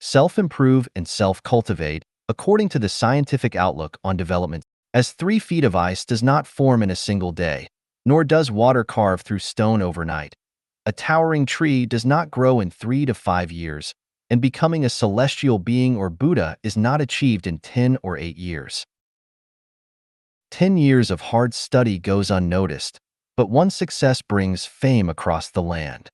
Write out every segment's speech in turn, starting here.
self-improve, and self-cultivate, according to the scientific outlook on development. As 3 feet of ice does not form in a single day, nor does water carve through stone overnight. A towering tree does not grow in 3 to 5 years, and becoming a celestial being or Buddha is not achieved in 10 or 8 years. 10 years of hard study goes unnoticed, but one success brings fame across the land.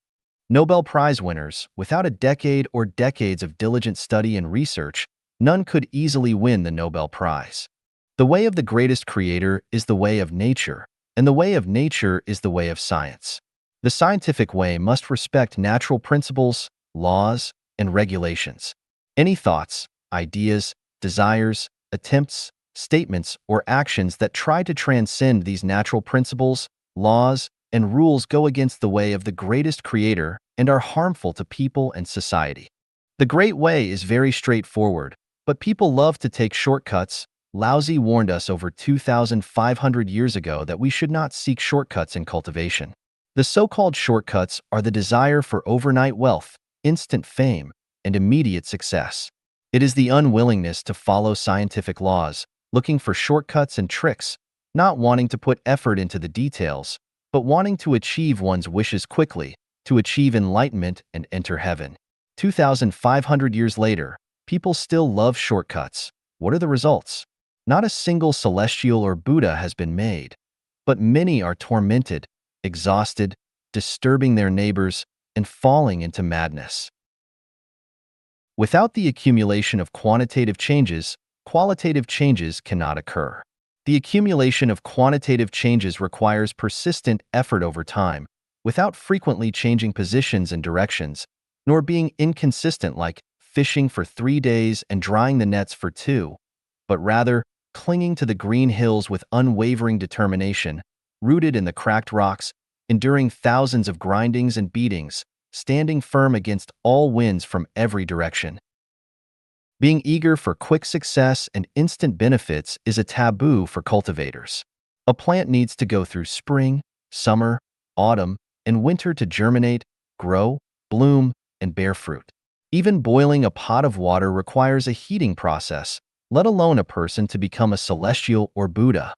Nobel Prize winners, without a decade or decades of diligent study and research, none could easily win the Nobel Prize. The way of the greatest creator is the way of nature, and the way of nature is the way of science. The scientific way must respect natural principles, laws, and regulations. Any thoughts, ideas, desires, attempts, statements, or actions that try to transcend these natural principles, laws, and rules go against the way of the greatest creator and are harmful to people and society. The great way is very straightforward, but people love to take shortcuts. Laozi warned us over 2,500 years ago that we should not seek shortcuts in cultivation. The so-called shortcuts are the desire for overnight wealth, instant fame, and immediate success. It is the unwillingness to follow scientific laws, looking for shortcuts and tricks, not wanting to put effort into the details, but wanting to achieve one's wishes quickly, to achieve enlightenment and enter heaven. 2,500 years later, people still love shortcuts. What are the results? Not a single celestial or Buddha has been made, but many are tormented, exhausted, disturbing their neighbors, and falling into madness. Without the accumulation of quantitative changes, qualitative changes cannot occur. The accumulation of quantitative changes requires persistent effort over time, without frequently changing positions and directions, nor being inconsistent like fishing for 3 days and drying the nets for 2, but rather clinging to the green hills with unwavering determination, rooted in the cracked rocks, enduring thousands of grindings and beatings, standing firm against all winds from every direction. Being eager for quick success and instant benefits is a taboo for cultivators. A plant needs to go through spring, summer, autumn, and winter to germinate, grow, bloom, and bear fruit. Even boiling a pot of water requires a heating process, let alone a person to become a celestial or Buddha.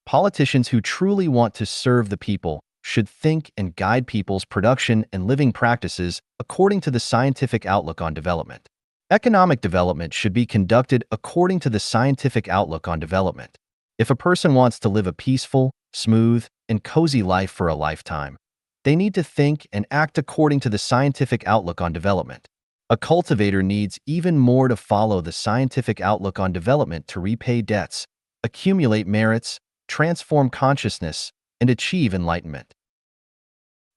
Politicians who truly want to serve the people should think and guide people's production and living practices according to the scientific outlook on development. Economic development should be conducted according to the scientific outlook on development. If a person wants to live a peaceful, smooth, and cozy life for a lifetime, they need to think and act according to the scientific outlook on development. A cultivator needs even more to follow the scientific outlook on development to repay debts, accumulate merits, transform consciousness, and achieve enlightenment.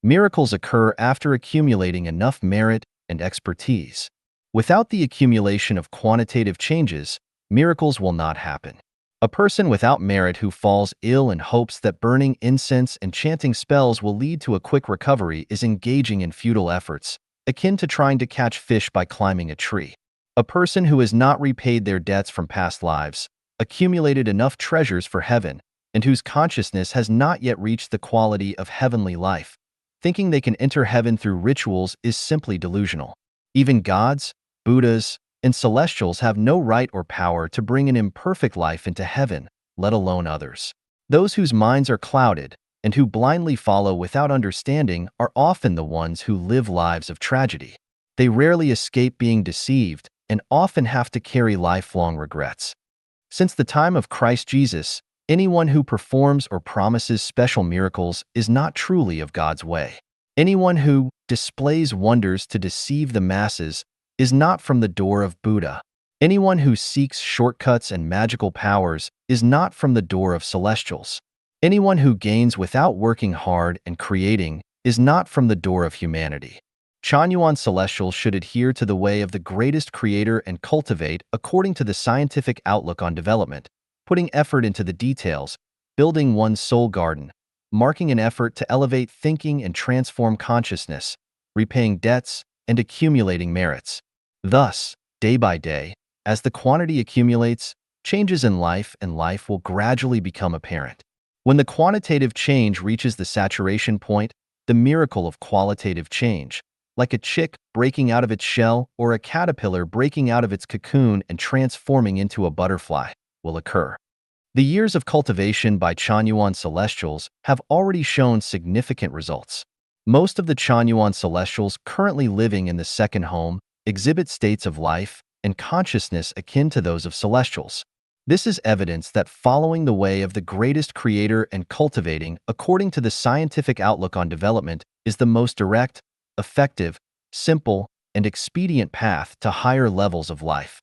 Miracles occur after accumulating enough merit and expertise. Without the accumulation of quantitative changes, miracles will not happen. A person without merit who falls ill and hopes that burning incense and chanting spells will lead to a quick recovery is engaging in futile efforts, akin to trying to catch fish by climbing a tree. A person who has not repaid their debts from past lives, accumulated enough treasures for heaven, and whose consciousness has not yet reached the quality of heavenly life, thinking they can enter heaven through rituals is simply delusional. Even gods, Buddhas, and celestials have no right or power to bring an imperfect life into heaven, let alone others. Those whose minds are clouded and who blindly follow without understanding are often the ones who live lives of tragedy. They rarely escape being deceived and often have to carry lifelong regrets. Since the time of Christ Jesus, anyone who performs or promises special miracles is not truly of God's way. Anyone who displays wonders to deceive the masses is not from the door of Buddha. Anyone who seeks shortcuts and magical powers is not from the door of celestials. Anyone who gains without working hard and creating is not from the door of humanity. Chanyuan celestials should adhere to the way of the greatest creator and cultivate according to the scientific outlook on development, putting effort into the details, building one's soul garden, marking an effort to elevate thinking and transform consciousness, repaying debts, and accumulating merits. Thus, day by day, as the quantity accumulates, changes in life and life will gradually become apparent. When the quantitative change reaches the saturation point, the miracle of qualitative change, like a chick breaking out of its shell or a caterpillar breaking out of its cocoon and transforming into a butterfly, will occur. The years of cultivation by Chanyuan celestials have already shown significant results. Most of the Chanyuan celestials currently living in the second home exhibit states of life and consciousness akin to those of celestials. This is evidence that following the way of the greatest creator and cultivating according to the scientific outlook on development is the most direct, effective, simple, and expedient path to higher levels of life.